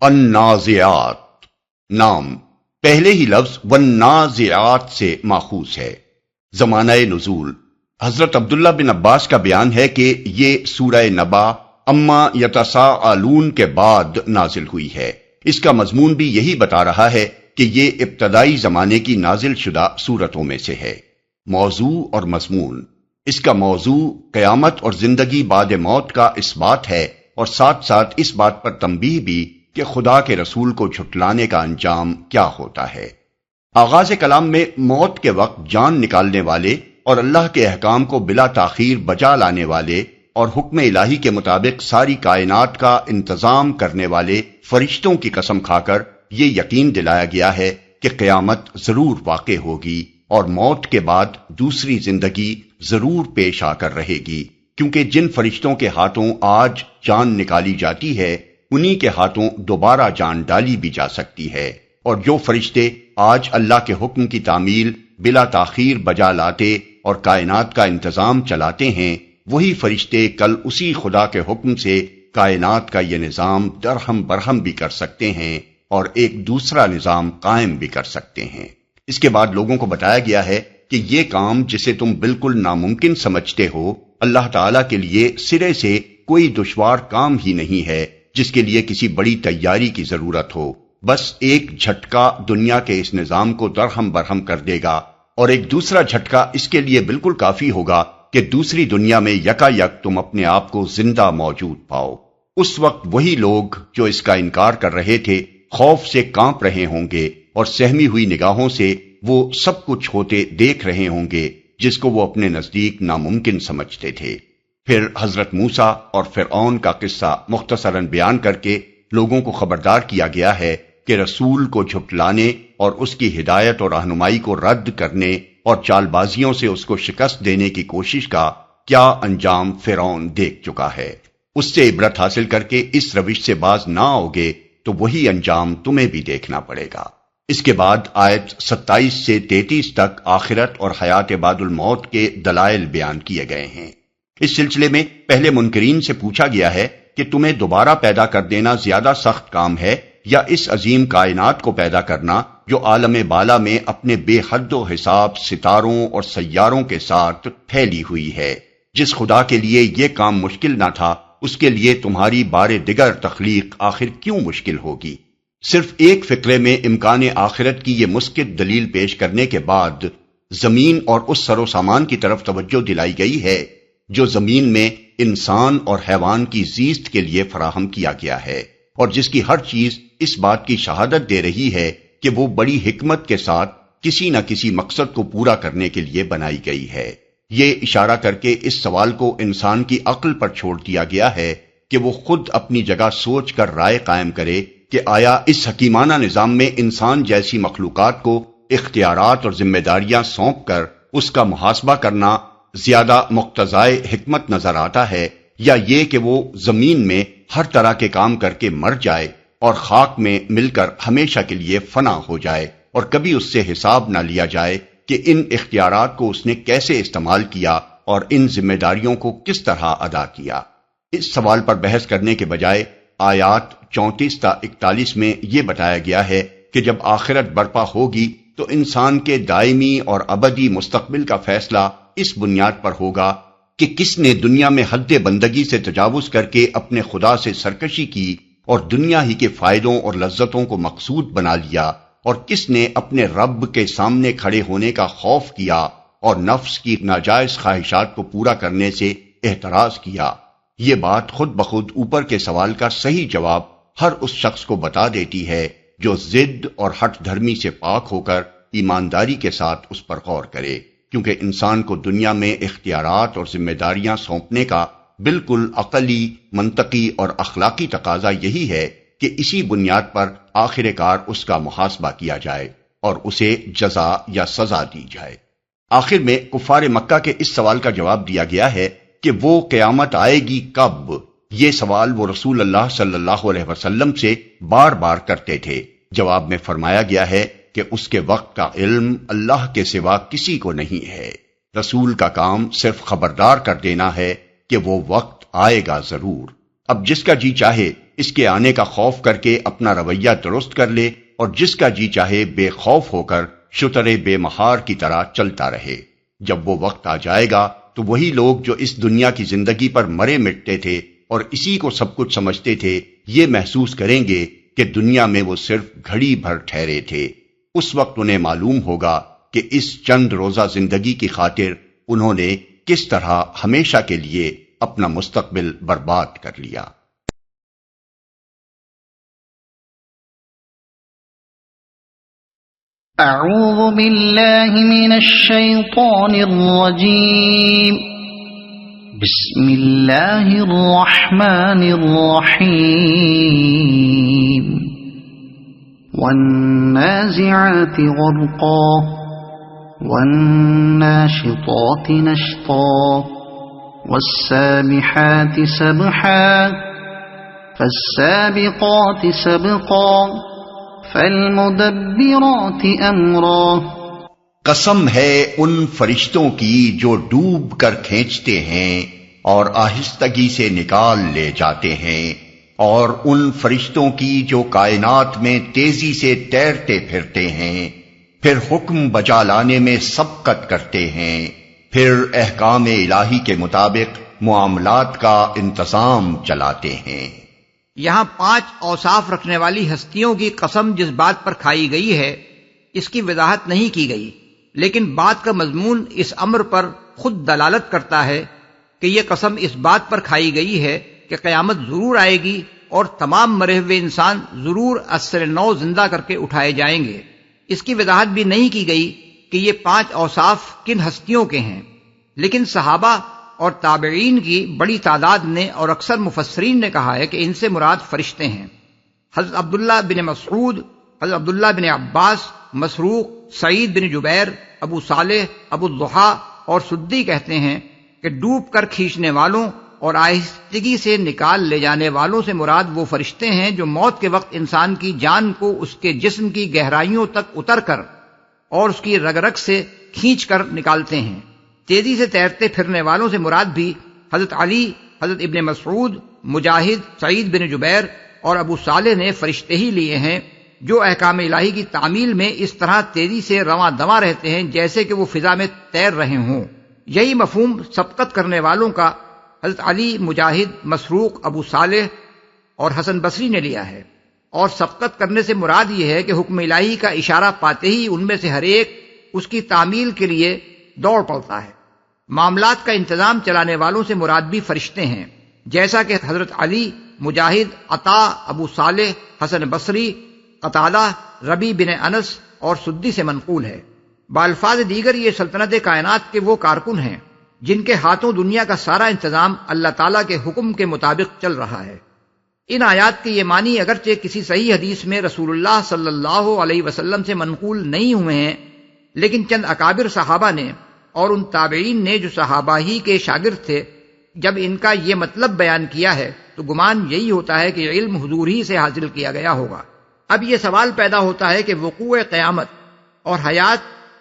النازعات نام پہلے ہی لفظ والنازعات سے ماخوذ ہے۔ زمانہ نزول حضرت عبداللہ بن عباس کا بیان ہے کہ یہ سورہ نبا اما یتساءلون کے بعد نازل ہوئی ہے۔ اس کا مضمون بھی یہی بتا رہا ہے کہ یہ ابتدائی زمانے کی نازل شدہ سورتوں میں سے ہے۔ موضوع اور مضمون اس کا موضوع قیامت اور زندگی بعد موت کا اثبات ہے، اور ساتھ ساتھ اس بات پر تنبیہ بھی کہ خدا کے رسول کو جھٹلانے کا انجام کیا ہوتا ہے۔ آغاز کلام میں موت کے وقت جان نکالنے والے اور اللہ کے احکام کو بلا تاخیر بجا لانے والے اور حکم الہی کے مطابق ساری کائنات کا انتظام کرنے والے فرشتوں کی قسم کھا کر یہ یقین دلایا گیا ہے کہ قیامت ضرور واقع ہوگی اور موت کے بعد دوسری زندگی ضرور پیش آ کر رہے گی، کیونکہ جن فرشتوں کے ہاتھوں آج جان نکالی جاتی ہے انہی کے ہاتھوں دوبارہ جان ڈالی بھی جا سکتی ہے، اور جو فرشتے آج اللہ کے حکم کی تعمیل بلا تاخیر بجا لاتے اور کائنات کا انتظام چلاتے ہیں، وہی فرشتے کل اسی خدا کے حکم سے کائنات کا یہ نظام درہم برہم بھی کر سکتے ہیں اور ایک دوسرا نظام قائم بھی کر سکتے ہیں۔ اس کے بعد لوگوں کو بتایا گیا ہے کہ یہ کام جسے تم بالکل ناممکن سمجھتے ہو، اللہ تعالیٰ کے لیے سرے سے کوئی دشوار کام ہی نہیں ہے جس کے لیے کسی بڑی تیاری کی ضرورت ہو۔ بس ایک جھٹکا دنیا کے اس نظام کو درہم برہم کر دے گا، اور ایک دوسرا جھٹکا اس کے لیے بالکل کافی ہوگا کہ دوسری دنیا میں یکا یک تم اپنے آپ کو زندہ موجود پاؤ۔ اس وقت وہی لوگ جو اس کا انکار کر رہے تھے خوف سے کانپ رہے ہوں گے، اور سہمی ہوئی نگاہوں سے وہ سب کچھ ہوتے دیکھ رہے ہوں گے جس کو وہ اپنے نزدیک ناممکن سمجھتے تھے۔ پھر حضرت موسیٰ اور فرعون کا قصہ مختصراً بیان کر کے لوگوں کو خبردار کیا گیا ہے کہ رسول کو جھٹلانے اور اس کی ہدایت اور رہنمائی کو رد کرنے اور چال بازیوں سے اس کو شکست دینے کی کوشش کا کیا انجام فرعون دیکھ چکا ہے۔ اس سے عبرت حاصل کر کے اس روش سے باز نہ آؤگے تو وہی انجام تمہیں بھی دیکھنا پڑے گا۔ اس کے بعد آیت 27 سے 33 تک آخرت اور حیات بعد الموت کے دلائل بیان کیے گئے ہیں۔ اس سلسلے میں پہلے منکرین سے پوچھا گیا ہے کہ تمہیں دوبارہ پیدا کر دینا زیادہ سخت کام ہے یا اس عظیم کائنات کو پیدا کرنا جو عالم بالا میں اپنے بے حد و حساب ستاروں اور سیاروں کے ساتھ پھیلی ہوئی ہے۔ جس خدا کے لیے یہ کام مشکل نہ تھا اس کے لیے تمہاری بار دیگر تخلیق آخر کیوں مشکل ہوگی؟ صرف ایک فقرے میں امکان آخرت کی یہ مسکت دلیل پیش کرنے کے بعد زمین اور اس سر و سامان کی طرف توجہ دلائی گئی ہے جو زمین میں انسان اور حیوان کی زیست کے لیے فراہم کیا گیا ہے، اور جس کی ہر چیز اس بات کی شہادت دے رہی ہے کہ وہ بڑی حکمت کے ساتھ کسی نہ کسی مقصد کو پورا کرنے کے لیے بنائی گئی ہے۔ یہ اشارہ کر کے اس سوال کو انسان کی عقل پر چھوڑ دیا گیا ہے کہ وہ خود اپنی جگہ سوچ کر رائے قائم کرے کہ آیا اس حکیمانہ نظام میں انسان جیسی مخلوقات کو اختیارات اور ذمہ داریاں سونپ کر اس کا محاسبہ کرنا زیادہ مقتضائے حکمت نظر آتا ہے، یا یہ کہ وہ زمین میں ہر طرح کے کام کر کے مر جائے اور خاک میں مل کر ہمیشہ کے لیے فنا ہو جائے اور کبھی اس سے حساب نہ لیا جائے کہ ان اختیارات کو اس نے کیسے استعمال کیا اور ان ذمہ داریوں کو کس طرح ادا کیا۔ اس سوال پر بحث کرنے کے بجائے آیات 34 تا 41 میں یہ بتایا گیا ہے کہ جب آخرت برپا ہوگی تو انسان کے دائمی اور ابدی مستقبل کا فیصلہ اس بنیاد پر ہوگا کہ کس نے دنیا میں حد بندگی سے تجاوز کر کے اپنے خدا سے سرکشی کی اور دنیا ہی کے فائدوں اور لذتوں کو مقصود بنا لیا، اور کس نے اپنے رب کے سامنے کھڑے ہونے کا خوف کیا اور نفس کی ناجائز خواہشات کو پورا کرنے سے احتراز کیا۔ یہ بات خود بخود اوپر کے سوال کا صحیح جواب ہر اس شخص کو بتا دیتی ہے جو ضد اور ہٹ دھرمی سے پاک ہو کر ایمانداری کے ساتھ اس پر غور کرے، کیونکہ انسان کو دنیا میں اختیارات اور ذمہ داریاں سونپنے کا بالکل عقلی، منطقی اور اخلاقی تقاضا یہی ہے کہ اسی بنیاد پر آخر کار اس کا محاسبہ کیا جائے اور اسے جزا یا سزا دی جائے۔ آخر میں کفار مکہ کے اس سوال کا جواب دیا گیا ہے کہ وہ قیامت آئے گی کب؟ یہ سوال وہ رسول اللہ صلی اللہ علیہ وسلم سے بار بار کرتے تھے۔ جواب میں فرمایا گیا ہے کہ اس کے وقت کا علم اللہ کے سوا کسی کو نہیں ہے۔ رسول کا کام صرف خبردار کر دینا ہے کہ وہ وقت آئے گا ضرور۔ اب جس کا جی چاہے اس کے آنے کا خوف کر کے اپنا رویہ درست کر لے اور جس کا جی چاہے بے خوف ہو کر شتر بے مہار کی طرح چلتا رہے۔ جب وہ وقت آ جائے گا تو وہی لوگ جو اس دنیا کی زندگی پر مرے مٹتے تھے اور اسی کو سب کچھ سمجھتے تھے، یہ محسوس کریں گے کہ دنیا میں وہ صرف گھڑی بھر ٹھہرے تھے۔ اس وقت انہیں معلوم ہوگا کہ اس چند روزہ زندگی کی خاطر انہوں نے کس طرح ہمیشہ کے لیے اپنا مستقبل برباد کر لیا۔ اعوذ باللہ من الشیطان الرجیم، بسم اللہ الرحمن الرحیم، والنازعات غرقا والناشطات نشطا والسابحات سبحا فالسابقات سبقا فالمدبرات امرا۔ قسم ہے ان فرشتوں کی جو ڈوب کر کھینچتے ہیں اور آہستگی سے نکال لے جاتے ہیں، اور ان فرشتوں کی جو کائنات میں تیزی سے تیرتے پھرتے ہیں، پھر حکم بجا لانے میں سبقت کرتے ہیں، پھر احکام الہی کے مطابق معاملات کا انتظام چلاتے ہیں۔ یہاں 5 اوصاف رکھنے والی ہستیوں کی قسم جس بات پر کھائی گئی ہے اس کی وضاحت نہیں کی گئی، لیکن بات کا مضمون اس امر پر خود دلالت کرتا ہے کہ یہ قسم اس بات پر کھائی گئی ہے کہ قیامت ضرور آئے گی اور تمام مرے ہوئے انسان ضرور اثر نو زندہ کر کے اٹھائے جائیں گے۔ اس کی وضاحت بھی نہیں کی گئی کہ یہ 5 اوصاف کن ہستیوں کے ہیں، لیکن صحابہ اور تابعین کی بڑی تعداد نے اور اکثر مفسرین نے کہا ہے کہ ان سے مراد فرشتے ہیں۔ حضرت عبداللہ بن مسعود، حضرت عبداللہ بن عباس، مسروق، سعید بن جبیر، ابو صالح، ابو الضحیٰ اور سدی کہتے ہیں کہ ڈوب کر کھینچنے والوں اور آہستگی سے نکال لے جانے والوں سے مراد وہ فرشتے ہیں جو موت کے وقت انسان کی جان کو اس کے جسم کی گہرائیوں تک اتر کر اور اس کی رگ رگ سے کھینچ کر نکالتے ہیں۔ تیزی سے تیرتے پھرنے والوں سے مراد بھی حضرت علی، حضرت ابن مسعود، مجاہد، سعید بن جبیر اور ابو صالح نے فرشتے ہی لیے ہیں جو احکام الہی کی تعمیل میں اس طرح تیزی سے رواں دواں رہتے ہیں جیسے کہ وہ فضا میں تیر رہے ہوں۔ یہی مفہوم سبقت کرنے والوں کا حضرت علی، مجاہد، مسروق، ابو صالح اور حسن بصری نے لیا ہے، اور سبقت کرنے سے مراد یہ ہے کہ حکم الہی کا اشارہ پاتے ہی ان میں سے ہر ایک اس کی تعمیل کے لیے دوڑ پڑتا ہے۔ معاملات کا انتظام چلانے والوں سے مراد بھی فرشتے ہیں، جیسا کہ حضرت علی، مجاہد، عطا، ابو صالح، حسن بصری، قتادہ، ربی بن انس اور سدی سے منقول ہے۔ بالفاظ دیگر یہ سلطنت کائنات کے وہ کارکن ہیں جن کے ہاتھوں دنیا کا سارا انتظام اللہ تعالیٰ کے حکم کے مطابق چل رہا ہے۔ ان آیات کے یہ معنی اگرچہ کسی صحیح حدیث میں رسول اللہ صلی اللہ علیہ وسلم سے منقول نہیں ہوئے ہیں، لیکن چند اکابر صحابہ نے اور ان تابعین نے جو صحابہ ہی کے شاگرد تھے، جب ان کا یہ مطلب بیان کیا ہے تو گمان یہی ہوتا ہے کہ علم حضور ہی سے حاصل کیا گیا ہوگا۔ اب یہ سوال پیدا ہوتا ہے کہ وقوع قیامت اور حیات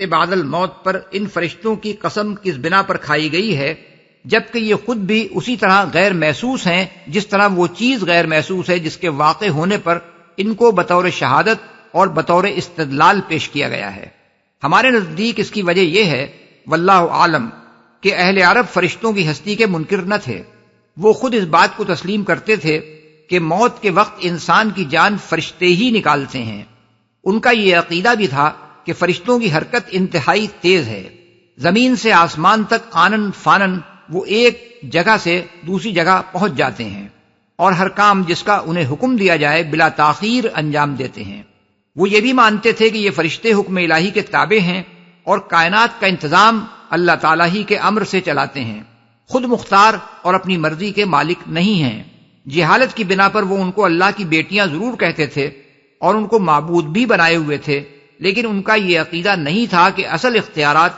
بعد الموت پر ان فرشتوں کی قسم کس بنا پر کھائی گئی ہے، جبکہ یہ خود بھی اسی طرح غیر محسوس ہیں جس طرح وہ چیز غیر محسوس ہے جس کے واقع ہونے پر ان کو بطور شہادت اور بطور استدلال پیش کیا گیا ہے۔ ہمارے نزدیک اس کی وجہ یہ ہے، واللہ عالم، کہ اہل عرب فرشتوں کی ہستی کے منکر نہ تھے۔ وہ خود اس بات کو تسلیم کرتے تھے کہ موت کے وقت انسان کی جان فرشتے ہی نکالتے ہیں۔ ان کا یہ عقیدہ بھی تھا کہ فرشتوں کی حرکت انتہائی تیز ہے، زمین سے آسمان تک آنن فانن وہ ایک جگہ سے دوسری جگہ پہنچ جاتے ہیں اور ہر کام جس کا انہیں حکم دیا جائے بلا تاخیر انجام دیتے ہیں۔ وہ یہ بھی مانتے تھے کہ یہ فرشتے حکم الہی کے تابع ہیں اور کائنات کا انتظام اللہ تعالیٰ ہی کے امر سے چلاتے ہیں، خود مختار اور اپنی مرضی کے مالک نہیں ہیں۔ جہالت کی بنا پر وہ ان کو اللہ کی بیٹیاں ضرور کہتے تھے اور ان کو معبود بھی بنائے ہوئے تھے، لیکن ان کا یہ عقیدہ نہیں تھا کہ اصل اختیارات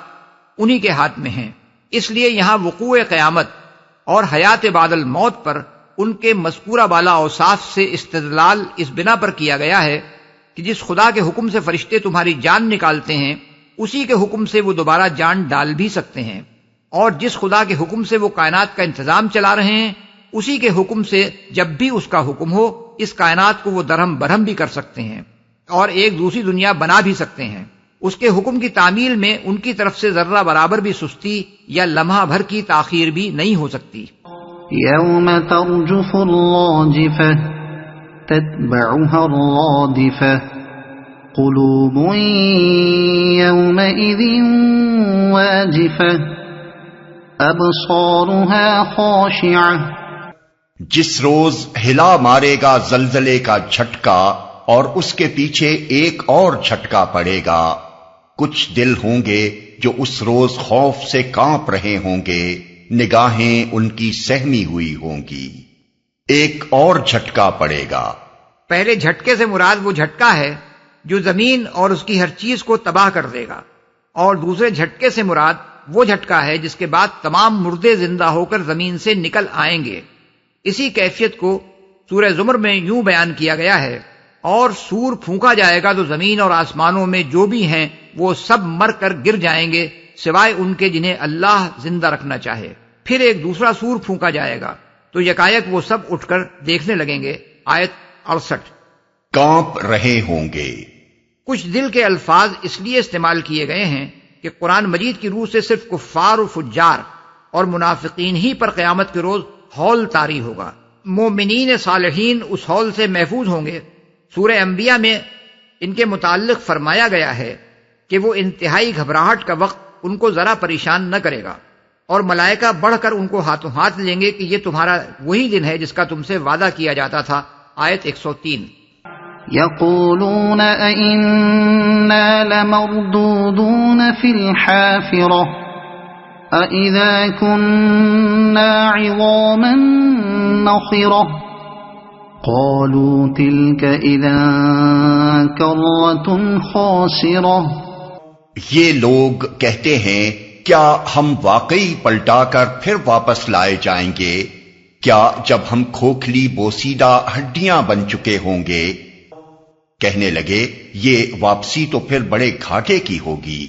انہی کے ہاتھ میں ہیں۔ اس لیے یہاں وقوع قیامت اور حیات بعد الموت پر ان کے مذکورہ بالا اوصاف سے استدلال اس بنا پر کیا گیا ہے کہ جس خدا کے حکم سے فرشتے تمہاری جان نکالتے ہیں اسی کے حکم سے وہ دوبارہ جان ڈال بھی سکتے ہیں، اور جس خدا کے حکم سے وہ کائنات کا انتظام چلا رہے ہیں اسی کے حکم سے جب بھی اس کا حکم ہو اس کائنات کو وہ درہم برہم بھی کر سکتے ہیں اور ایک دوسری دنیا بنا بھی سکتے ہیں۔ اس کے حکم کی تعمیل میں ان کی طرف سے ذرہ برابر بھی سستی یا لمحہ بھر کی تاخیر بھی نہیں ہو سکتی۔ يوم ترجف الراجفة تتبعها الرادفة قلوب يومئذ واجفة أبصارها خاشعة جس روز ہلا مارے گا زلزلے کا جھٹکا اور اس کے پیچھے ایک اور جھٹکا پڑے گا، کچھ دل ہوں گے جو اس روز خوف سے کانپ رہے ہوں گے، نگاہیں ان کی سہمی ہوئی ہوں گی۔ ایک اور جھٹکا پڑے گا۔ پہلے جھٹکے سے مراد وہ جھٹکا ہے جو زمین اور اس کی ہر چیز کو تباہ کر دے گا، اور دوسرے جھٹکے سے مراد وہ جھٹکا ہے جس کے بعد تمام مردے زندہ ہو کر زمین سے نکل آئیں گے۔ اسی کیفیت کو سورہ زمر میں یوں بیان کیا گیا ہے، اور سور پھونکا جائے گا تو زمین اور آسمانوں میں جو بھی ہیں وہ سب مر کر گر جائیں گے سوائے ان کے جنہیں اللہ زندہ رکھنا چاہے۔ پھر ایک دوسرا سور پھونکا جائے گا تو یکایک وہ سب اٹھ کر دیکھنے لگیں گے۔ آیت 68۔ کانپ رہے ہوں گے۔ کچھ دل کے الفاظ اس لیے استعمال کیے گئے ہیں کہ قرآن مجید کی روح سے صرف کفار و فجار اور منافقین ہی پر قیامت کے روز ہول طاری ہوگا۔ مومنین صالحین اس ہول سے محفوظ ہوں گے۔ سورہ انبیاء میں ان کے متعلق فرمایا گیا ہے کہ وہ انتہائی گھبراہٹ کا وقت ان کو ذرا پریشان نہ کرے گا، اور ملائکہ بڑھ کر ان کو ہاتھوں ہاتھ لیں گے کہ یہ تمہارا وہی دن ہے جس کا تم سے وعدہ کیا جاتا تھا۔ آیت 103۔ يقولون أئنا لمردودون في الحافرة أئذا كنا عظاما نخرة قالوا تلك إذا كرة خاسرة۔ یہ لوگ کہتے ہیں کیا ہم واقعی پلٹا کر پھر واپس لائے جائیں گے؟ کیا جب ہم کھوکھلی بوسیدہ ہڈیاں بن چکے ہوں گے؟ کہنے لگے یہ واپسی تو پھر بڑے گھاٹے کی ہوگی۔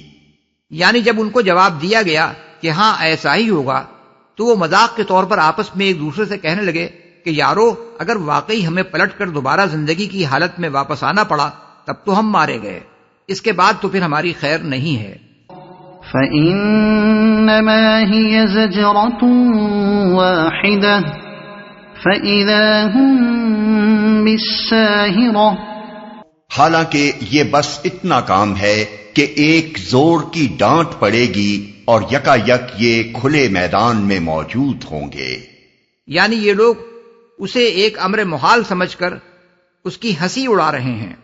یعنی جب ان کو جواب دیا گیا کہ ہاں ایسا ہی ہوگا تو وہ مذاق کے طور پر آپس میں ایک دوسرے سے کہنے لگے کہ یارو اگر واقعی ہمیں پلٹ کر دوبارہ زندگی کی حالت میں واپس آنا پڑا تب تو ہم مارے گئے، اس کے بعد تو پھر ہماری خیر نہیں ہے۔ فإنما هي زجرة واحدة فإذا هم بالساهرة۔ حالانکہ یہ بس اتنا کام ہے کہ ایک زور کی ڈانٹ پڑے گی اور یکا یک یہ کھلے میدان میں موجود ہوں گے۔ یعنی یہ لوگ اسے ایک امر محال سمجھ کر اس کی ہنسی اڑا رہے ہیں،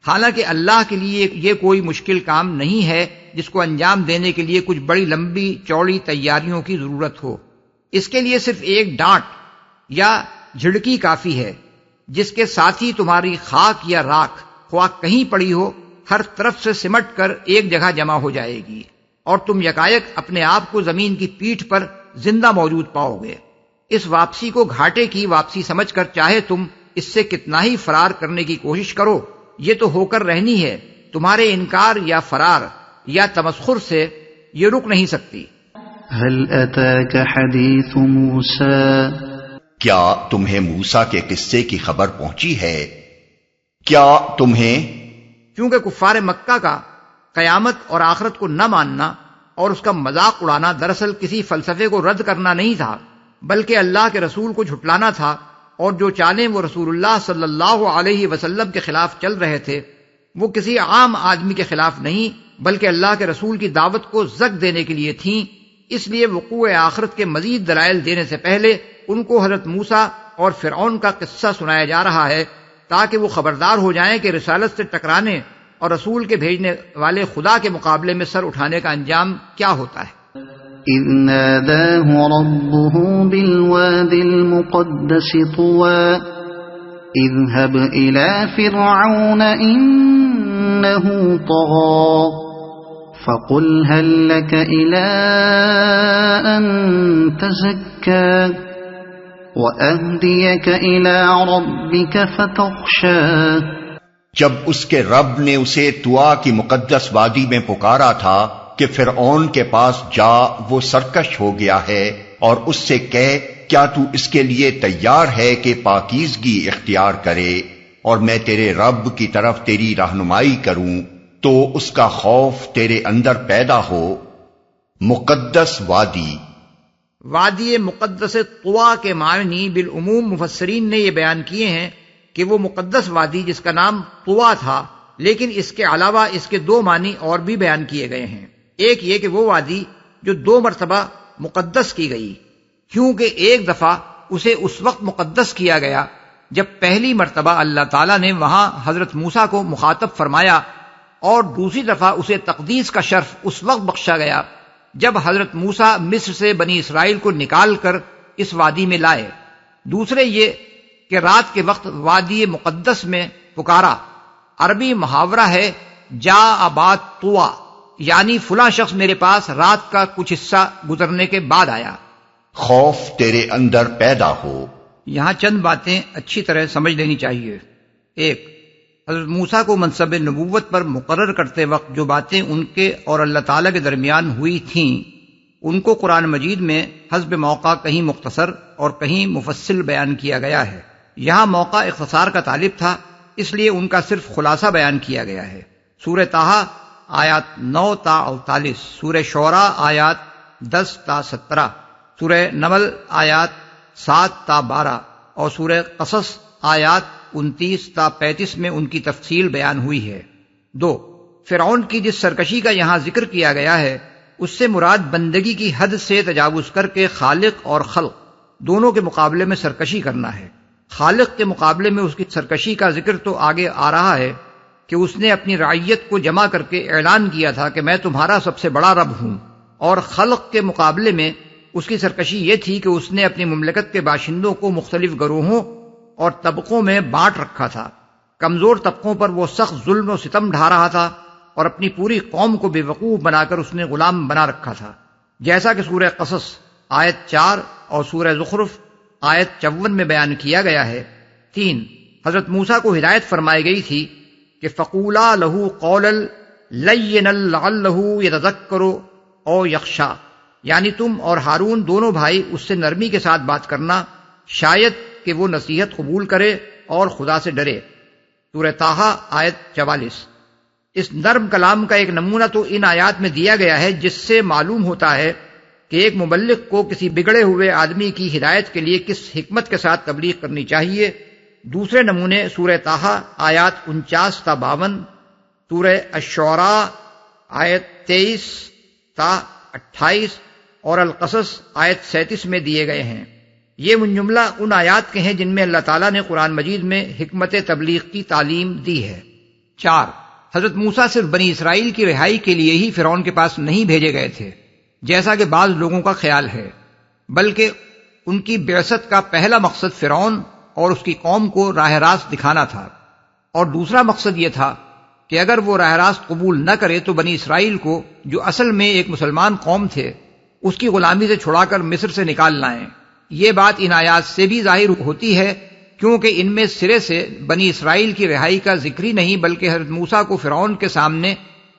حالانکہ اللہ کے لیے یہ کوئی مشکل کام نہیں ہے جس کو انجام دینے کے لیے کچھ بڑی لمبی چوڑی تیاریوں کی ضرورت ہو۔ اس کے لیے صرف ایک ڈانٹ یا جھڑکی کافی ہے، جس کے ساتھ ہی تمہاری خاک یا راکھ خواہ کہیں پڑی ہو ہر طرف سے سمٹ کر ایک جگہ جمع ہو جائے گی، اور تم یکایک اپنے آپ کو زمین کی پیٹھ پر زندہ موجود پاؤ گے۔ اس واپسی کو گھاٹے کی واپسی سمجھ کر چاہے تم اس سے کتنا ہی فرار کرنے کی کوشش کرو، یہ تو ہو کر رہنی ہے، تمہارے انکار یا فرار یا تمسخر سے یہ رک نہیں سکتی۔ هل أتاك حديث موسى؟ کیا تمہیں موسیٰ کے قصے کی خبر پہنچی ہے؟ کیا تمہیں کیونکہ کفار مکہ کا قیامت اور آخرت کو نہ ماننا اور اس کا مذاق اڑانا دراصل کسی فلسفے کو رد کرنا نہیں تھا، بلکہ اللہ کے رسول کو جھٹلانا تھا، اور جو چالیں وہ رسول اللہ صلی اللہ علیہ وسلم کے خلاف چل رہے تھے وہ کسی عام آدمی کے خلاف نہیں بلکہ اللہ کے رسول کی دعوت کو زک دینے کے لیے تھیں۔ اس لیے وقوع آخرت کے مزید دلائل دینے سے پہلے ان کو حضرت موسیٰ اور فرعون کا قصہ سنایا جا رہا ہے تاکہ وہ خبردار ہو جائیں کہ رسالت سے ٹکرانے اور رسول کے بھیجنے والے خدا کے مقابلے میں سر اٹھانے کا انجام کیا ہوتا ہے۔ إذ ناداه ربه بالواد المقدس طوى اذهب إلى فرعون إنه طغى فقل هل لك إلى أن تزكى وأهديك إلى ربك فتخشى۔ جب اس کے رب نے اسے طوا کی مقدس وادی میں پکارا تھا کہ فرعون کے پاس جا، وہ سرکش ہو گیا ہے، اور اس سے کہہ کیا تو اس کے لیے تیار ہے کہ پاکیزگی اختیار کرے اور میں تیرے رب کی طرف تیری رہنمائی کروں تو اس کا خوف تیرے اندر پیدا ہو؟ مقدس وادی، وادی مقدس طوا کے معنی بالعموم مفسرین نے یہ بیان کیے ہیں کہ وہ مقدس وادی جس کا نام طوا تھا، لیکن اس کے علاوہ اس کے دو معنی اور بھی بیان کیے گئے ہیں۔ ایک یہ کہ وہ وادی جو 2 مرتبہ مقدس کی گئی، کیونکہ ایک دفعہ اسے اس وقت مقدس کیا گیا جب پہلی مرتبہ اللہ تعالیٰ نے وہاں حضرت موسیٰ کو مخاطب فرمایا، اور دوسری دفعہ اسے تقدیس کا شرف اس وقت بخشا گیا جب حضرت موسیٰ مصر سے بنی اسرائیل کو نکال کر اس وادی میں لائے۔ دوسرے یہ کہ رات کے وقت وادی مقدس میں پکارا، عربی محاورہ ہے جا آباد طوا، یعنی فلاں شخص میرے پاس رات کا کچھ حصہ گزرنے کے بعد آیا۔ خوف تیرے اندر پیدا ہو۔ یہاں چند باتیں اچھی طرح سمجھ لینی چاہیے۔ ایک، حضرت موسیٰ کو منصب نبوت پر مقرر کرتے وقت جو باتیں ان کے اور اللہ تعالیٰ کے درمیان ہوئی تھیں، ان کو قرآن مجید میں حسب موقع کہیں مختصر اور کہیں مفصل بیان کیا گیا ہے۔ یہاں موقع اختصار کا طالب تھا، اس لیے ان کا صرف خلاصہ بیان کیا گیا ہے۔ سورہ طٰہٰ آیات 9 تا 48، سورہ شعراء آیات 10 تا 17، سورہ نمل آیات 7 تا 12 اور سورہ قصص آیات 29 تا 35 میں ان کی تفصیل بیان ہوئی ہے۔ 2، فرعون کی جس سرکشی کا یہاں ذکر کیا گیا ہے اس سے مراد بندگی کی حد سے تجاوز کر کے خالق اور خلق دونوں کے مقابلے میں سرکشی کرنا ہے۔ خالق کے مقابلے میں اس کی سرکشی کا ذکر تو آگے آ رہا ہے کہ اس نے اپنی رعیت کو جمع کر کے اعلان کیا تھا کہ میں تمہارا سب سے بڑا رب ہوں، اور خلق کے مقابلے میں اس کی سرکشی یہ تھی کہ اس نے اپنی مملکت کے باشندوں کو مختلف گروہوں اور طبقوں میں بانٹ رکھا تھا۔ کمزور طبقوں پر وہ سخت ظلم و ستم ڈھا رہا تھا اور اپنی پوری قوم کو بے وقوف بنا کر اس نے غلام بنا رکھا تھا، جیسا کہ سورہ قصص آیت 4 اور سورہ زخرف آیت 54 میں بیان کیا گیا ہے۔ 3، حضرت موسیٰ کو ہدایت فرمائی گئی تھی کہ فَقُولَا لَهُ قَوْلًا لَيِّنًا لَعَلَّهُ يَتَذَكَّرُ أَوْ يَخْشَىٰ، یعنی تم اور ہارون دونوں بھائی اس سے نرمی کے ساتھ بات کرنا، شاید کہ وہ نصیحت قبول کرے اور خدا سے ڈرے۔ سورہ طٰہٰ آیت 44۔ اس نرم کلام کا ایک نمونہ تو ان آیات میں دیا گیا ہے جس سے معلوم ہوتا ہے کہ ایک مبلغ کو کسی بگڑے ہوئے آدمی کی ہدایت کے لیے کس حکمت کے ساتھ تبلیغ کرنی چاہیے۔ دوسرے نمونے سورہ طٰہٰ آیات 49 تا 52، سورہ الشعراء آیت 23 تا 28 اور القصص آیت 37 میں دیے گئے ہیں۔ یہ منجملہ ان آیات کے ہیں جن میں اللہ تعالیٰ نے قرآن مجید میں حکمت تبلیغ کی تعلیم دی ہے۔ 4، حضرت موسیٰ صرف بنی اسرائیل کی رہائی کے لیے ہی فرعون کے پاس نہیں بھیجے گئے تھے جیسا کہ بعض لوگوں کا خیال ہے، بلکہ ان کی بعثت کا پہلا مقصد فرعون اور اس کی قوم کو راہ راست دکھانا تھا، اور دوسرا مقصد یہ تھا کہ اگر وہ راہ راست قبول نہ کرے تو بنی اسرائیل کو، جو اصل میں ایک مسلمان قوم تھے، اس کی غلامی سے چھڑا کر مصر سے نکال لائیں۔ یہ بات ان آیات سے بھی ظاہر ہوتی ہے، کیونکہ ان میں سرے سے بنی اسرائیل کی رہائی کا ذکر ہی نہیں، بلکہ حضرت موسیٰ کو فرعون کے سامنے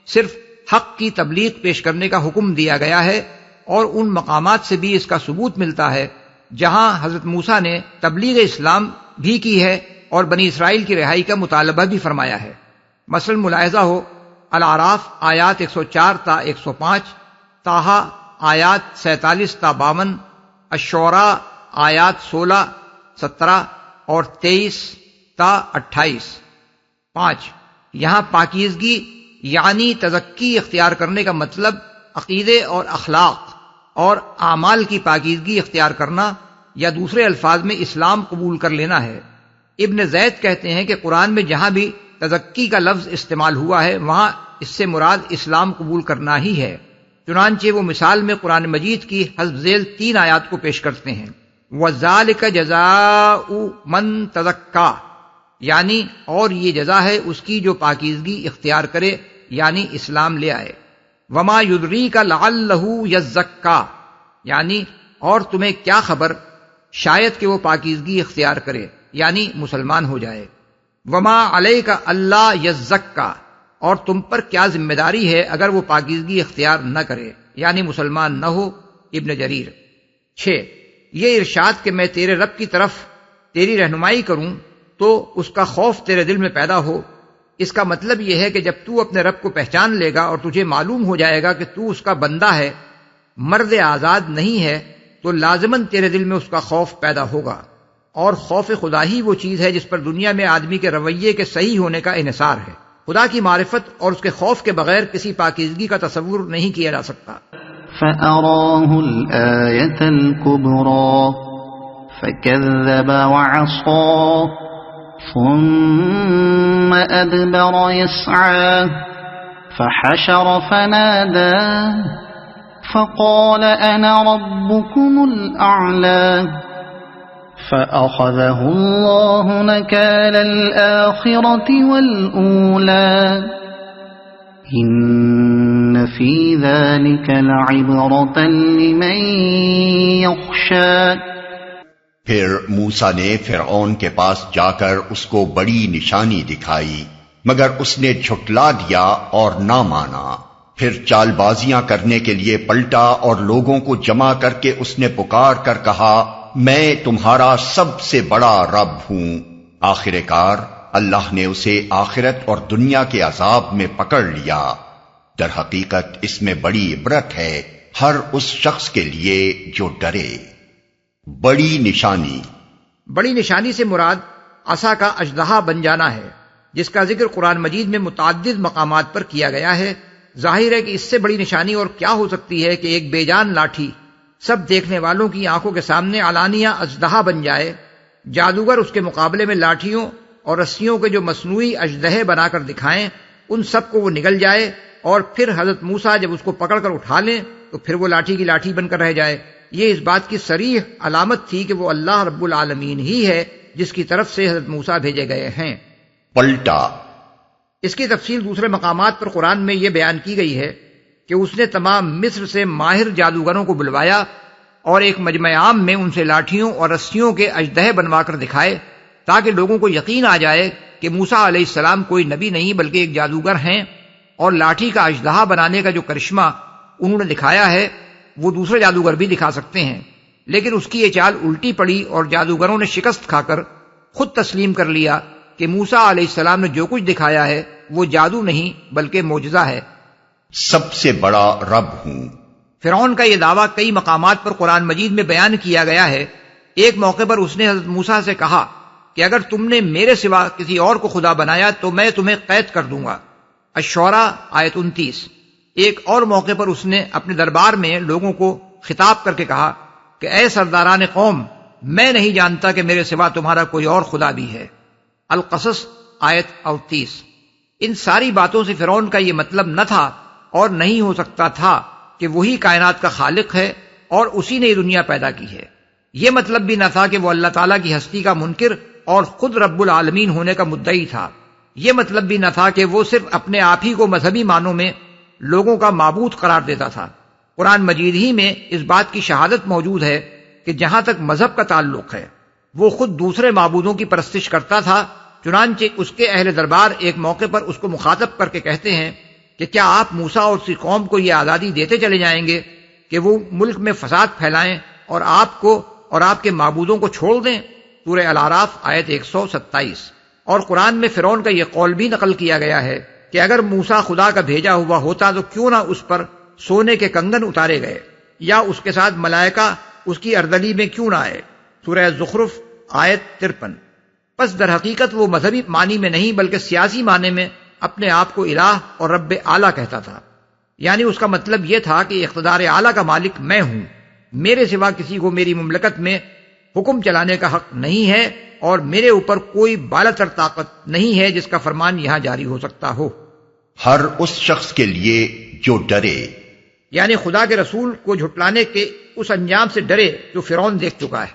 صرف حق کی تبلیغ پیش کرنے کا حکم دیا گیا ہے، اور ان مقامات سے بھی اس کا ثبوت ملتا ہے جہاں حضرت موسیٰ نے تبلیغ اسلام بھی کی ہے اور بنی اسرائیل کی رہائی کا مطالبہ بھی فرمایا ہے۔ مثلا ملاحظہ ہو الاعراف آیات 104 تا 105، طٰہٰ آیات 47 تا 52، الشعراء آیات 16، 17 اور 23 تا 28۔ 5، یہاں پاکیزگی یعنی تزکی اختیار کرنے کا مطلب عقیدے اور اخلاق اور اعمال کی پاکیزگی اختیار کرنا، یا دوسرے الفاظ میں اسلام قبول کر لینا ہے۔ ابن زید کہتے ہیں کہ قرآن میں جہاں بھی تزکی کا لفظ استعمال ہوا ہے وہاں اس سے مراد اسلام قبول کرنا ہی ہے۔ چنانچہ وہ مثال میں قرآن مجید کی حسب ذیل 3 آیات کو پیش کرتے ہیں، وَذَلِكَ جَزَاءُ مَن تَزَكَّىٰ، یعنی اور یہ جزا ہے اس کی جو پاکیزگی اختیار کرے یعنی اسلام لے آئے۔ وَمَا يُدْرِيكَ لَعَلَّهُ يَزَّكَّىٰ، یعنی اور تمہیں کیا خبر شاید کہ وہ پاکیزگی اختیار کرے یعنی مسلمان ہو جائے۔ وَمَا عَلَيْكَ أَلَّا يَزَّكَّىٰ، اور تم پر کیا ذمہ داری ہے اگر وہ پاکیزگی اختیار نہ کرے یعنی مسلمان نہ ہو۔ ابن جریر۔ 6، یہ ارشاد کہ میں تیرے رب کی طرف تیری رہنمائی کروں تو اس کا خوف تیرے دل میں پیدا ہو، اس کا مطلب یہ ہے کہ جب تو اپنے رب کو پہچان لے گا اور تجھے معلوم ہو جائے گا کہ تو اس کا بندہ ہے، مرد آزاد نہیں ہے، تو لازماً تیرے دل میں اس کا خوف پیدا ہوگا۔ اور خوف خدا ہی وہ چیز ہے جس پر دنیا میں آدمی کے رویے کے صحیح ہونے کا انحصار ہے۔ خدا کی معرفت اور اس کے خوف کے بغیر کسی پاکیزگی کا تصور نہیں کیا جا سکتا۔ فَأَرَاهُ الْآيَةَ الْكُبْرَى فَكَذَّبَ وَعَصَىٰ ثُمَّ أَدْبَرَ يَسْعَىٰ فَحَشَرَ فَنَادَىٰ فَقَالَ أَنَا رَبُّكُمُ الْأَعْلَىٰ فَأَخَذَهُ اللَّهُ نَكَالَ الْآخِرَةِ وَالْأُولَىٰ إِنَّ فِي ذَلِكَ لَعِبْرَةً لِمَن يَخْشَىٰ۔ پھر موسیٰ نے فرعون کے پاس جا کر اس کو بڑی نشانی دکھائی، مگر اس نے جھٹلا دیا اور نہ مانا۔ پھر چال بازیاں کرنے کے لیے پلٹا اور لوگوں کو جمع کر کے اس نے پکار کر کہا، میں تمہارا سب سے بڑا رب ہوں۔ آخر کار اللہ نے اسے آخرت اور دنیا کے عذاب میں پکڑ لیا۔ در حقیقت اس میں بڑی عبرت ہے ہر اس شخص کے لیے جو ڈرے۔ بڑی نشانی سے مراد عصا کا اژدہا بن جانا ہے، جس کا ذکر قرآن مجید میں متعدد مقامات پر کیا گیا ہے۔ ظاہر ہے کہ اس سے بڑی نشانی اور کیا ہو سکتی ہے کہ ایک بے جان لاٹھی سب دیکھنے والوں کی آنکھوں کے سامنے علانیہ اژدہا بن جائے، جادوگر اس کے مقابلے میں لاٹھیوں اور رسیوں کے جو مصنوعی اژدہے بنا کر دکھائیں، ان سب کو وہ نگل جائے، اور پھر حضرت موسیٰ جب اس کو پکڑ کر اٹھا لیں تو پھر وہ لاٹھی کی لاٹھی بن کر رہ جائے۔ یہ اس بات کی صریح علامت تھی کہ وہ اللہ رب العالمین ہی ہے جس کی طرف سے حضرت موسیٰ بھیجے گئے ہیں۔ پلٹا، اس کی تفصیل دوسرے مقامات پر قرآن میں یہ بیان کی گئی ہے کہ اس نے تمام مصر سے ماہر جادوگروں کو بلوایا اور ایک مجمع عام میں ان سے لاٹھیوں اور رسیوں کے اژدہے بنوا کر دکھائے تاکہ لوگوں کو یقین آ جائے کہ موسیٰ علیہ السلام کوئی نبی نہیں بلکہ ایک جادوگر ہیں، اور لاٹھی کا اژدہا بنانے کا جو کرشمہ انہوں نے دکھایا ہے وہ دوسرے جادوگر بھی دکھا سکتے ہیں۔ لیکن اس کی یہ چال الٹی پڑی اور جادوگروں نے شکست کھا کر خود تسلیم کر لیا کہ موسیٰ علیہ السلام نے جو کچھ دکھایا ہے وہ جادو نہیں بلکہ معجزہ ہے۔ سب سے بڑا رب ہوں۔ فرعون کا یہ دعویٰ کئی مقامات پر قرآن مجید میں بیان کیا گیا ہے۔ ایک موقع پر اس نے حضرت موسیٰ سے کہا کہ اگر تم نے میرے سوا کسی اور کو خدا بنایا تو میں تمہیں قید کر دوں گا، الشعراء آیت 29۔ ایک اور موقع پر اس نے اپنے دربار میں لوگوں کو خطاب کر کے کہا کہ اے سرداران قوم، میں نہیں جانتا کہ میرے سوا تمہارا کوئی اور خدا بھی ہے، القصص آیت 38۔ ان ساری باتوں سے فرعون کا یہ مطلب نہ تھا اور نہیں ہو سکتا تھا کہ وہی کائنات کا خالق ہے اور اسی نے یہ دنیا پیدا کی ہے۔ یہ مطلب بھی نہ تھا کہ وہ اللہ تعالیٰ کی ہستی کا منکر اور خود رب العالمین ہونے کا مدعی تھا۔ یہ مطلب بھی نہ تھا کہ وہ صرف اپنے آپ ہی کو مذہبی معنوں میں لوگوں کا معبود قرار دیتا تھا۔ قرآن مجید ہی میں اس بات کی شہادت موجود ہے کہ جہاں تک مذہب کا تعلق ہے وہ خود دوسرے معبودوں کی پرستش کرتا تھا۔ چنانچہ اس کے اہل دربار ایک موقع پر اس کو مخاطب کر کے کہتے ہیں کہ کیا آپ موسیٰ اور اس کی قوم کو یہ آزادی دیتے چلے جائیں گے کہ وہ ملک میں فساد پھیلائیں اور آپ کو اور آپ کے معبودوں کو چھوڑ دیں؟ سورہ الاعراف آیت 127۔ اور قرآن میں فرعون کا یہ قول بھی نقل کیا گیا ہے کہ اگر موسیٰ خدا کا بھیجا ہوا ہوتا تو کیوں نہ اس پر سونے کے کنگن اتارے گئے، یا اس کے ساتھ ملائکہ اس کی اردلی میں کیوں نہ آئے، سورہ زخرف آیت 53۔ پس در حقیقت وہ مذہبی معنی میں نہیں بلکہ سیاسی معنی میں اپنے آپ کو الہ اور رب اعلیٰ کہتا تھا، یعنی اس کا مطلب یہ تھا کہ اقتدار اعلیٰ کا مالک میں ہوں، میرے سوا کسی کو میری مملکت میں حکم چلانے کا حق نہیں ہے، اور میرے اوپر کوئی بالاتر طاقت نہیں ہے جس کا فرمان یہاں جاری ہو سکتا ہو۔ ہر اس شخص کے لیے جو ڈرے، یعنی خدا کے رسول کو جھٹلانے کے اس انجام سے ڈرے جو فرعون دیکھ چکا ہے۔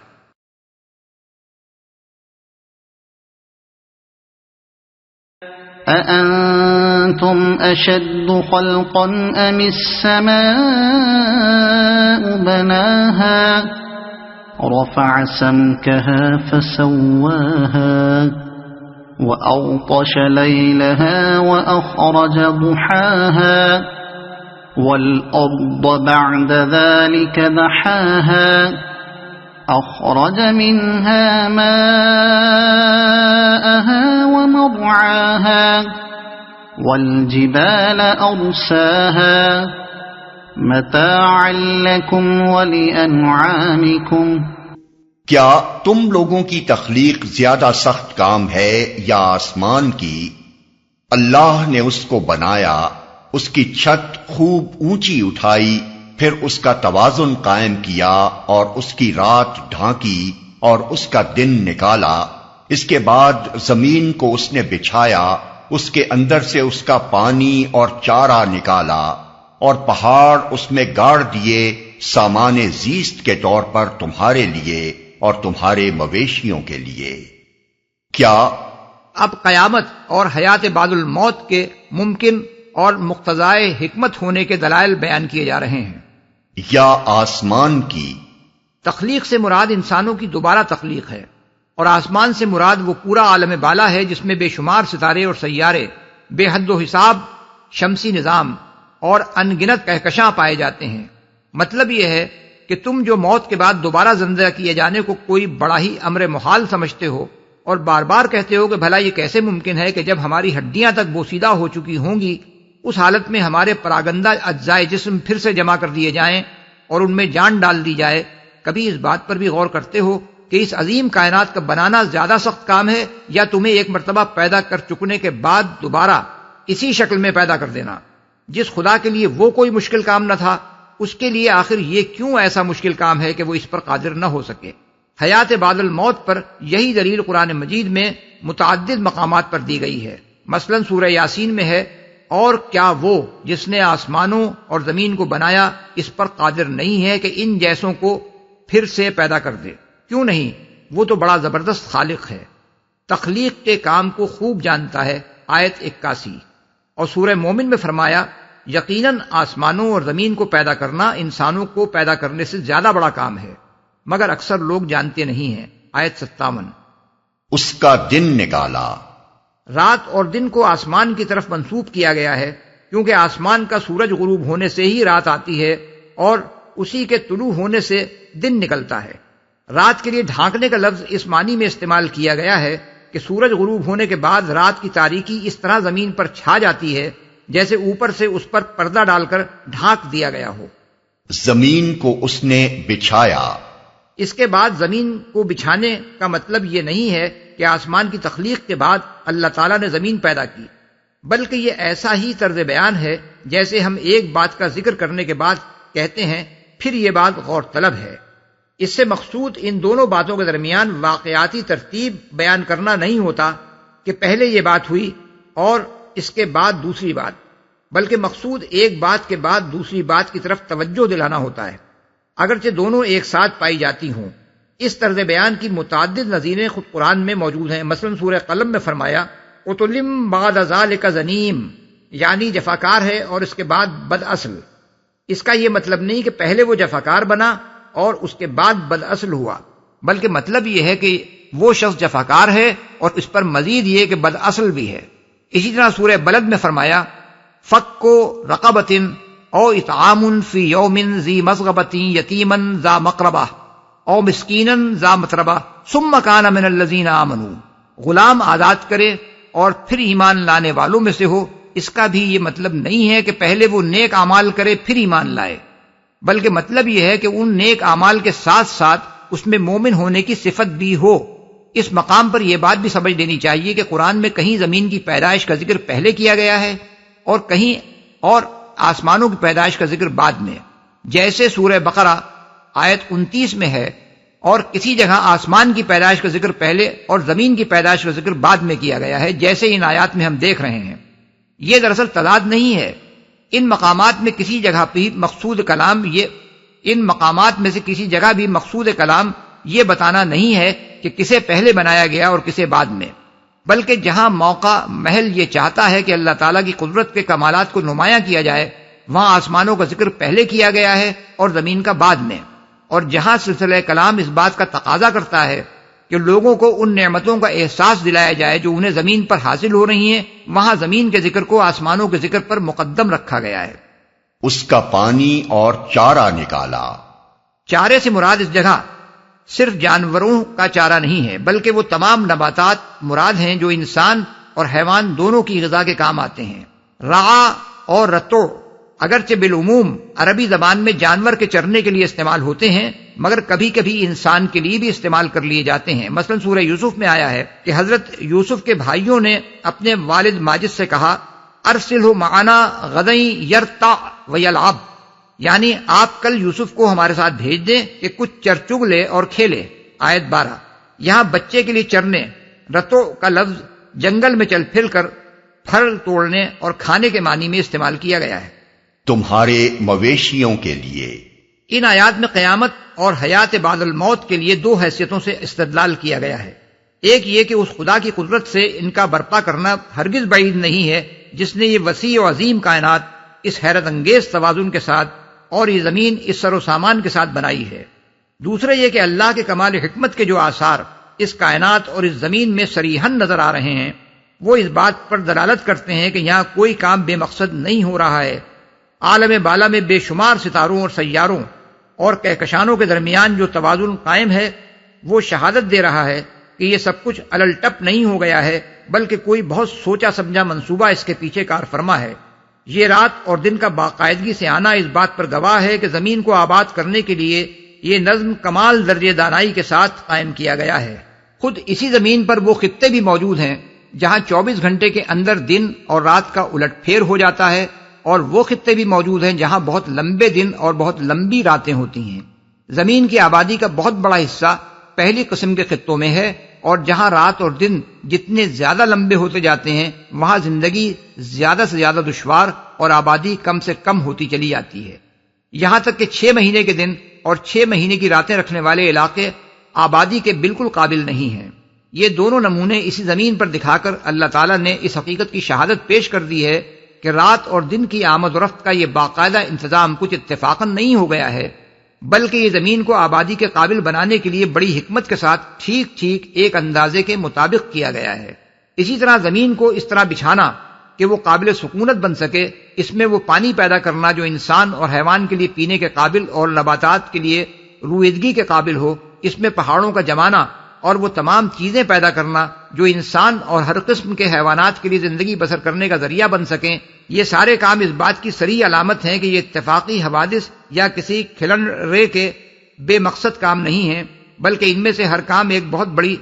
أَأَنتُمْ أَشَدُّ خَلْقًا أَمِ السَّمَاءُ بَنَاهَا رَفَعَ سَمْكَهَا فَسَوَّاهَا وَأَغْطَشَ لَيْلَهَا وَأَخْرَجَ ضُحَاهَا وَالْأَرْضَ بَعْدَ ذَلِكَ دَحَاهَا أخرج منها ماءها ومرعاها والجبال أرساها متاعا لكم ولأنعامكم کیا تم لوگوں کی تخلیق زیادہ سخت کام ہے یا آسمان کی؟ اللہ نے اس کو بنایا، اس کی چھت خوب اونچی اٹھائی، پھر اس کا توازن قائم کیا اور اس کی رات ڈھانکی اور اس کا دن نکالا، اس کے بعد زمین کو اس نے بچھایا، اس کے اندر سے اس کا پانی اور چارہ نکالا، اور پہاڑ اس میں گاڑ دیے سامان زیست کے طور پر تمہارے لیے اور تمہارے مویشیوں کے لیے۔ کیا اب قیامت اور حیات بعد الموت کے ممکن اور مقتضائے حکمت ہونے کے دلائل بیان کیے جا رہے ہیں۔ یا آسمان کی؟ تخلیق سے مراد انسانوں کی دوبارہ تخلیق ہے، اور آسمان سے مراد وہ پورا عالم بالا ہے جس میں بے شمار ستارے اور سیارے، بے حد و حساب شمسی نظام اور انگنت کہکشاں پائے جاتے ہیں۔ مطلب یہ ہے کہ تم جو موت کے بعد دوبارہ زندہ کیے جانے کو کوئی بڑا ہی امر محال سمجھتے ہو اور بار بار کہتے ہو کہ بھلا یہ کیسے ممکن ہے کہ جب ہماری ہڈیاں تک بوسیدہ ہو چکی ہوں گی اس حالت میں ہمارے پراگندہ اجزائے جسم پھر سے جمع کر دیے جائیں اور ان میں جان ڈال دی جائے، کبھی اس بات پر بھی غور کرتے ہو کہ اس عظیم کائنات کا بنانا زیادہ سخت کام ہے یا تمہیں ایک مرتبہ پیدا کر چکنے کے بعد دوبارہ اسی شکل میں پیدا کر دینا؟ جس خدا کے لیے وہ کوئی مشکل کام نہ تھا، اس کے لیے آخر یہ کیوں ایسا مشکل کام ہے کہ وہ اس پر قادر نہ ہو سکے؟ حیات بعد الموت پر یہی دلیل قرآن مجید میں متعدد مقامات پر دی گئی ہے۔ مثلا سورہ یاسین میں ہے، اور کیا وہ جس نے آسمانوں اور زمین کو بنایا اس پر قادر نہیں ہے کہ ان جیسوں کو پھر سے پیدا کر دے؟ کیوں نہیں، وہ تو بڑا زبردست خالق ہے، تخلیق کے کام کو خوب جانتا ہے۔ آیت 81۔ اور سورہ مومن میں فرمایا، یقیناً آسمانوں اور زمین کو پیدا کرنا انسانوں کو پیدا کرنے سے زیادہ بڑا کام ہے، مگر اکثر لوگ جانتے نہیں ہیں۔ آیت 57۔ اس کا دن نکالا۔ رات اور دن کو آسمان کی طرف منسوب کیا گیا ہے کیونکہ آسمان کا سورج غروب ہونے سے ہی رات آتی ہے اور اسی کے طلوع ہونے سے دن نکلتا ہے۔ رات کے لیے ڈھانکنے کا لفظ اس معنی میں استعمال کیا گیا ہے کہ سورج غروب ہونے کے بعد رات کی تاریکی اس طرح زمین پر چھا جاتی ہے جیسے اوپر سے اس پر پردہ ڈال کر ڈھانک دیا گیا ہو۔ زمین کو اس نے بچھایا۔ اس کے بعد زمین کو بچھانے کا مطلب یہ نہیں ہے کہ آسمان کی تخلیق کے بعد اللہ تعالیٰ نے زمین پیدا کی، بلکہ یہ ایسا ہی طرز بیان ہے جیسے ہم ایک بات کا ذکر کرنے کے بعد کہتے ہیں پھر یہ بات غور طلب ہے۔ اس سے مقصود ان دونوں باتوں کے درمیان واقعاتی ترتیب بیان کرنا نہیں ہوتا کہ پہلے یہ بات ہوئی اور اس کے بعد دوسری بات، بلکہ مقصود ایک بات کے بعد دوسری بات کی طرف توجہ دلانا ہوتا ہے، اگرچہ دونوں ایک ساتھ پائی جاتی ہوں۔ اس طرز بیان کی متعدد نظیریں خود قرآن میں موجود ہیں۔ مثلا سورہ قلم میں فرمایا، اُتُلِّم بَعْدَ ذَلِكَ زَنِيمٌ، یعنی جفاکار ہے اور اس کے بعد بد اصل۔ اس کا یہ مطلب نہیں کہ پہلے وہ جفاکار بنا اور اس کے بعد بد اصل ہوا، بلکہ مطلب یہ ہے کہ وہ شخص جفاکار ہے اور اس پر مزید یہ کہ بد اصل بھی ہے۔ اسی طرح سورہ بلد میں فرمایا، فَكُّ رَقَبَةٍ او اطعام فی یوم ذی مسغبۃ یتیما ذا مقربہ او مسکینا ذا متربہ ثم کان من الذین آمنوا، غلام آزاد کرے اور پھر ایمان لانے والوں میں سے ہو۔ اس کا بھی یہ مطلب نہیں ہے کہ پہلے وہ نیک اعمال کرے پھر ایمان لائے، بلکہ مطلب یہ ہے کہ ان نیک اعمال کے ساتھ ساتھ اس میں مومن ہونے کی صفت بھی ہو۔ اس مقام پر یہ بات بھی سمجھ لینی چاہیے کہ قرآن میں کہیں زمین کی پیدائش کا ذکر پہلے کیا گیا ہے اور کہیں اور آسمانوں کی پیدائش کا ذکر بعد میں، جیسے سورہ بقرہ آیت 29 میں ہے، اور کسی جگہ آسمان کی پیدائش کا ذکر پہلے اور زمین کی پیدائش کا ذکر بعد میں کیا گیا ہے، جیسے ان آیات میں ہم دیکھ رہے ہیں۔ یہ دراصل تضاد نہیں ہے۔ ان مقامات میں کسی جگہ بھی مقصود کلام یہ بتانا نہیں ہے کہ کسے پہلے بنایا گیا اور کسے بعد میں، بلکہ جہاں موقع محل یہ چاہتا ہے کہ اللہ تعالیٰ کی قدرت کے کمالات کو نمایاں کیا جائے، وہاں آسمانوں کا ذکر پہلے کیا گیا ہے اور زمین کا بعد میں، اور جہاں سلسلہ کلام اس بات کا تقاضا کرتا ہے کہ لوگوں کو ان نعمتوں کا احساس دلایا جائے جو انہیں زمین پر حاصل ہو رہی ہیں، وہاں زمین کے ذکر کو آسمانوں کے ذکر پر مقدم رکھا گیا ہے۔ اس کا پانی اور چارہ نکالا۔ چارے سے مراد اس جگہ صرف جانوروں کا چارہ نہیں ہے بلکہ وہ تمام نباتات مراد ہیں جو انسان اور حیوان دونوں کی غذا کے کام آتے ہیں۔ رعا اور رتو اگرچہ بالعموم عربی زبان میں جانور کے چرنے کے لیے استعمال ہوتے ہیں مگر کبھی کبھی انسان کے لیے بھی استعمال کر لیے جاتے ہیں۔ مثلا سورہ یوسف میں آیا ہے کہ حضرت یوسف کے بھائیوں نے اپنے والد ماجد سے کہا ارسلہ معنا غدًا یرتع ویلعب، یعنی آپ کل یوسف کو ہمارے ساتھ بھیج دیں کہ کچھ چر چگ لے اور کھیلے۔ آیت 12۔ یہاں بچے کے لیے چرنے رتو کا لفظ جنگل میں چل پھر کر پھل توڑنے اور کھانے کے معنی میں استعمال کیا گیا ہے۔ تمہارے مویشیوں کے لیے۔ ان آیات میں قیامت اور حیات بعد الموت کے لیے دو حیثیتوں سے استدلال کیا گیا ہے۔ ایک یہ کہ اس خدا کی قدرت سے ان کا برپا کرنا ہرگز بعید نہیں ہے جس نے یہ وسیع و عظیم کائنات اس حیرت انگیز توازن کے ساتھ اور یہ زمین اس سر و سامان کے ساتھ بنائی ہے۔ دوسرا یہ کہ اللہ کے کمال حکمت کے جو آثار اس کائنات اور اس زمین میں صریحاً نظر آ رہے ہیں وہ اس بات پر دلالت کرتے ہیں کہ یہاں کوئی کام بے مقصد نہیں ہو رہا ہے۔ عالم بالا میں بے شمار ستاروں اور سیاروں اور کہکشانوں کے درمیان جو توازن قائم ہے وہ شہادت دے رہا ہے کہ یہ سب کچھ الل ٹپ نہیں ہو گیا ہے بلکہ کوئی بہت سوچا سمجھا منصوبہ اس کے پیچھے کار فرما ہے۔ یہ رات اور دن کا باقاعدگی سے آنا اس بات پر گواہ ہے کہ زمین کو آباد کرنے کے لیے یہ نظم کمال درجے دانائی کے ساتھ قائم کیا گیا ہے۔ خود اسی زمین پر وہ خطے بھی موجود ہیں جہاں 24 گھنٹے کے اندر دن اور رات کا الٹ پھیر ہو جاتا ہے، اور وہ خطے بھی موجود ہیں جہاں بہت لمبے دن اور بہت لمبی راتیں ہوتی ہیں۔ زمین کی آبادی کا بہت بڑا حصہ پہلی قسم کے خطوں میں ہے، اور جہاں رات اور دن جتنے زیادہ لمبے ہوتے جاتے ہیں وہاں زندگی زیادہ سے زیادہ دشوار اور آبادی کم سے کم ہوتی چلی جاتی ہے، یہاں تک کہ 6 مہینے کے دن اور 6 مہینے کی راتیں رکھنے والے علاقے آبادی کے بالکل قابل نہیں ہیں۔ یہ دونوں نمونے اسی زمین پر دکھا کر اللہ تعالیٰ نے اس حقیقت کی شہادت پیش کر دی ہے کہ رات اور دن کی آمد و رفت کا یہ باقاعدہ انتظام کچھ اتفاقاً نہیں ہو گیا ہے بلکہ یہ زمین کو آبادی کے قابل بنانے کے لیے بڑی حکمت کے ساتھ ٹھیک ٹھیک ایک اندازے کے مطابق کیا گیا ہے۔ اسی طرح زمین کو اس طرح بچھانا کہ وہ قابل سکونت بن سکے، اس میں وہ پانی پیدا کرنا جو انسان اور حیوان کے لیے پینے کے قابل اور نباتات کے لیے رویدگی کے قابل ہو، اس میں پہاڑوں کا جمانا اور وہ تمام چیزیں پیدا کرنا جو انسان اور ہر قسم کے حیوانات کے لیے زندگی بسر کرنے کا ذریعہ بن سکیں، یہ سارے کام اس بات کی صریح علامت ہیں کہ یہ اتفاقی حوادث یا کسی کھلن رے کے بے مقصد کام نہیں ہیں بلکہ ان میں سے ہر کام ایک بہت بڑی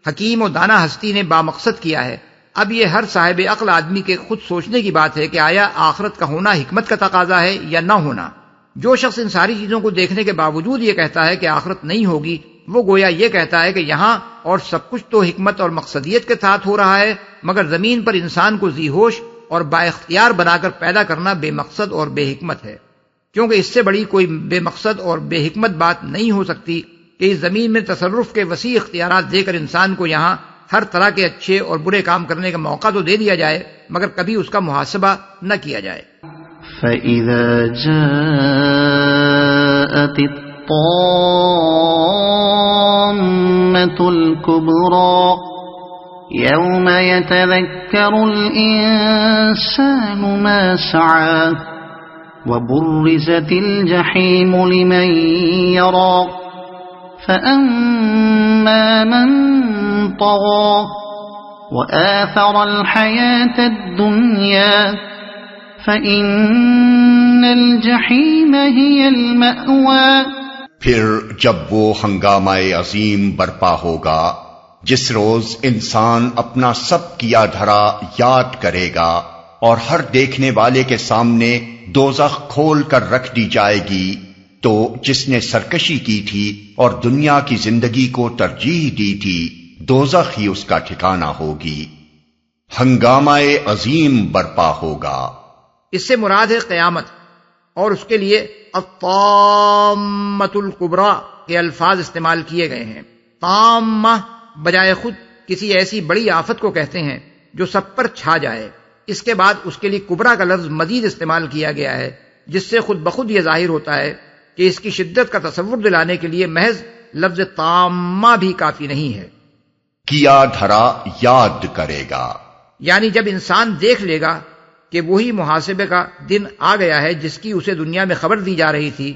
حکیم و دانا ہستی نے بامقصد کیا ہے۔ اب یہ ہر صاحب عقل آدمی کے خود سوچنے کی بات ہے کہ آیا آخرت کا ہونا حکمت کا تقاضا ہے یا نہ ہونا۔ جو شخص ان ساری چیزوں کو دیکھنے کے باوجود یہ کہتا ہے کہ آخرت نہیں ہوگی، وہ گویا یہ کہتا ہے کہ یہاں اور سب کچھ تو حکمت اور مقصدیت کے ساتھ ہو رہا ہے مگر زمین پر انسان کو ذی ہوش اور با اختیار بنا کر پیدا کرنا بے مقصد اور بے حکمت ہے، کیونکہ اس سے بڑی کوئی بے مقصد اور بے حکمت بات نہیں ہو سکتی کہ اس زمین میں تصرف کے وسیع اختیارات دے کر انسان کو یہاں ہر طرح کے اچھے اور برے کام کرنے کا موقع تو دے دیا جائے مگر کبھی اس کا محاسبہ نہ کیا جائے۔ فَإِذَا جَاءَتِ الطَّامَّةُ الْكُبْرَى يَوْمَ يَتَذَكَّرُ الْإِنسَانُ مَا سَعَى وَبُرِّزَتِ الْجَحِيمُ لِمَن يَرَى فَأَمَّا مَن طَغَى وَآثَرَ الْحَيَاةَ الدُّنْيَا فَإِنَّ الْجَحِيمَ هِيَ الْمَأْوَى۔ پھر جب وہ ہنگامہ عظیم برپا ہوگا جس روز انسان اپنا سب کیا دھرا یاد کرے گا اور ہر دیکھنے والے کے سامنے دوزخ کھول کر رکھ دی جائے گی، تو جس نے سرکشی کی تھی اور دنیا کی زندگی کو ترجیح دی تھی دوزخ ہی اس کا ٹھکانہ ہوگی۔ ہنگامہ عظیم برپا ہوگا، اس سے مراد ہے قیامت، اور اس کے لیے الطامۃ الکبریٰ کے الفاظ استعمال کیے گئے ہیں۔ طامہ بجائے خود کسی ایسی بڑی آفت کو کہتے ہیں جو سب پر چھا جائے، اس کے بعد اس کے لیے کبریٰ کا لفظ مزید استعمال کیا گیا ہے جس سے خود بخود یہ ظاہر ہوتا ہے کہ اس کی شدت کا تصور دلانے کے لیے محض لفظ طامہ بھی کافی نہیں ہے۔ کیا دھرا یاد کرے گا، یعنی جب انسان دیکھ لے گا کہ وہی محاسبے کا دن آ گیا ہے جس کی اسے دنیا میں خبر دی جا رہی تھی،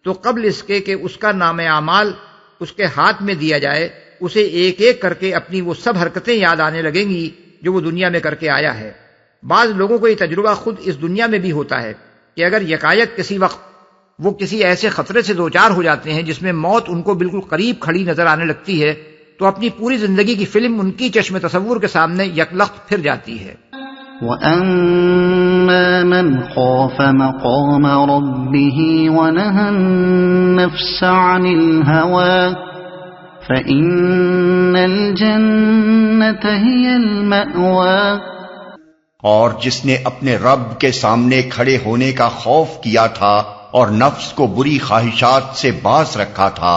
تو قبل اس کے کہ اس کا نام اعمال اس کے ہاتھ میں دیا جائے، اسے ایک ایک کر کے اپنی وہ سب حرکتیں یاد آنے لگیں گی جو وہ دنیا میں کر کے آیا ہے۔ بعض لوگوں کو یہ تجربہ خود اس دنیا میں بھی ہوتا ہے کہ اگر یکایک کسی وقت وہ کسی ایسے خطرے سے دوچار ہو جاتے ہیں جس میں موت ان کو بالکل قریب کھڑی نظر آنے لگتی ہے، تو اپنی پوری زندگی کی فلم ان کی چشم تصور کے سامنے یکلخت پھر جاتی ہے۔ وَأَمَّا مَنْ خَافَ مَقَامَ رَبِّهِ وَنَهَى النَّفْسَ عَنِ الْهَوَى فَإِنَّ الْجَنَّةَ هِيَ الْمَأْوَى، اور جس نے اپنے رب کے سامنے کھڑے ہونے کا خوف کیا تھا اور نفس کو بری خواہشات سے باز رکھا تھا،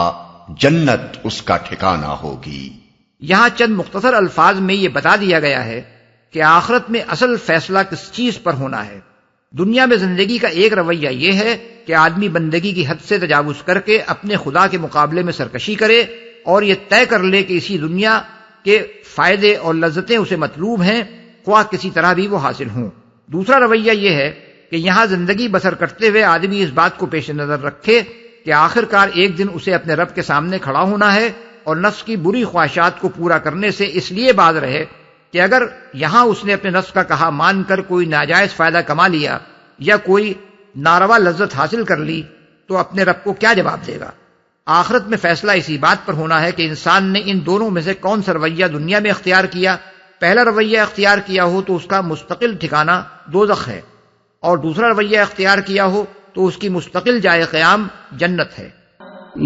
جنت اس کا ٹھکانہ ہوگی۔ یہاں چند مختصر الفاظ میں یہ بتا دیا گیا ہے کہ آخرت میں اصل فیصلہ کس چیز پر ہونا ہے۔ دنیا میں زندگی کا ایک رویہ یہ ہے کہ آدمی بندگی کی حد سے تجاوز کر کے اپنے خدا کے مقابلے میں سرکشی کرے اور یہ طے کر لے کہ اسی دنیا کے فائدے اور لذتیں اسے مطلوب ہیں، خواہ کسی طرح بھی وہ حاصل ہوں۔ دوسرا رویہ یہ ہے کہ یہاں زندگی بسر کرتے ہوئے آدمی اس بات کو پیش نظر رکھے کہ آخر کار ایک دن اسے اپنے رب کے سامنے کھڑا ہونا ہے، اور نفس کی بری خواہشات کو پورا کرنے سے اس لیے باز رہے کہ اگر یہاں اس نے اپنے نفس کا کہا مان کر کوئی ناجائز فائدہ کما لیا یا کوئی ناروا لذت حاصل کر لی تو اپنے رب کو کیا جواب دے گا۔ آخرت میں فیصلہ اسی بات پر ہونا ہے کہ انسان نے ان دونوں میں سے کون سا رویہ دنیا میں اختیار کیا۔ پہلا رویہ اختیار کیا ہو تو اس کا مستقل ٹھکانہ دوزخ ہے، اور دوسرا رویہ اختیار کیا ہو تو اس کی مستقل جائے قیام جنت ہے۔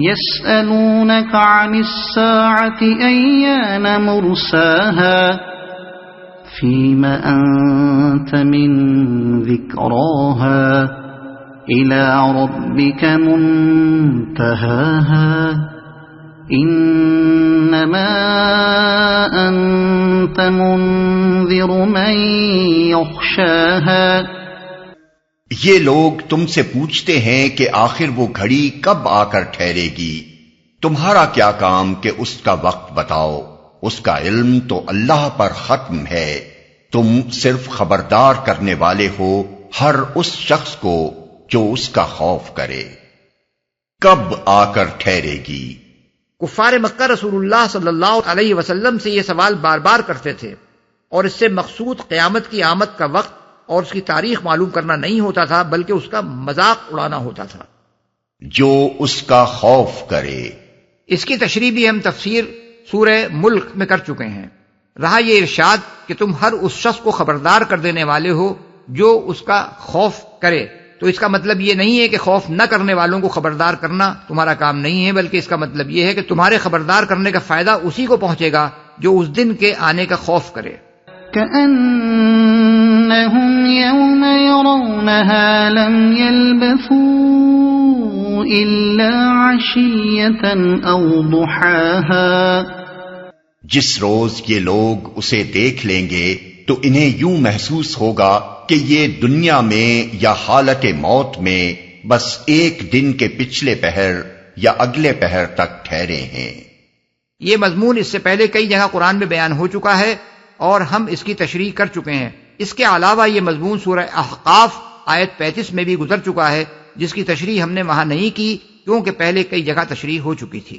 يَسْأَلُونَكَ عَنِ السَّاعَةِ أَيَّانَ مُرْسَاهَا فِيمَ أَنْتَ مِنْ ذِكْرَاهَا إِلَى رَبِّكَ مُنْتَهَاهَا إِنَّمَا أَنْتَ مُنْذِرُ مَنْ يَخْشَاهَا۔ یہ لوگ تم سے پوچھتے ہیں کہ آخر وہ گھڑی کب آ کر ٹھہرے گی، تمہارا کیا کام کہ اس کا وقت بتاؤ، اس کا علم تو اللہ پر ختم ہے، تم صرف خبردار کرنے والے ہو ہر اس شخص کو جو اس کا خوف کرے۔ کب آ کر ٹھہرے گی؟ کفار مکہ رسول اللہ صلی اللہ علیہ وسلم سے یہ سوال بار بار کرتے تھے، اور اس سے مقصود قیامت کی آمد کا وقت اور اس کی تاریخ معلوم کرنا نہیں ہوتا تھا، بلکہ اس کا مذاق اڑانا ہوتا تھا۔ جو اس کا خوف کرے۔ اس کی تشریح بھی ہم تفسیر سورہ ملک میں کر چکے ہیں۔ رہا یہ ارشاد کہ تم ہر اس شخص کو خبردار کر دینے والے ہو جو اس کا خوف کرے، تو اس کا مطلب یہ نہیں ہے کہ خوف نہ کرنے والوں کو خبردار کرنا تمہارا کام نہیں ہے، بلکہ اس کا مطلب یہ ہے کہ تمہارے خبردار کرنے کا فائدہ اسی کو پہنچے گا جو اس دن کے آنے کا خوف کرے۔ كأنهم يوم يرونها لم يلبثوا إلا عشية أو ضحاها۔ جس روز یہ لوگ اسے دیکھ لیں گے تو انہیں یوں محسوس ہوگا کہ یہ دنیا میں یا حالت موت میں بس ایک دن کے پچھلے پہر یا اگلے پہر تک ٹھہرے ہیں۔ یہ مضمون اس سے پہلے کئی جگہ قرآن میں بیان ہو چکا ہے اور ہم اس کی تشریح کر چکے ہیں۔ اس کے علاوہ یہ مضمون سورہ احقاف آیت 35 میں بھی گزر چکا ہے، جس کی تشریح ہم نے وہاں نہیں کی کیونکہ پہلے کئی جگہ تشریح ہو چکی تھی۔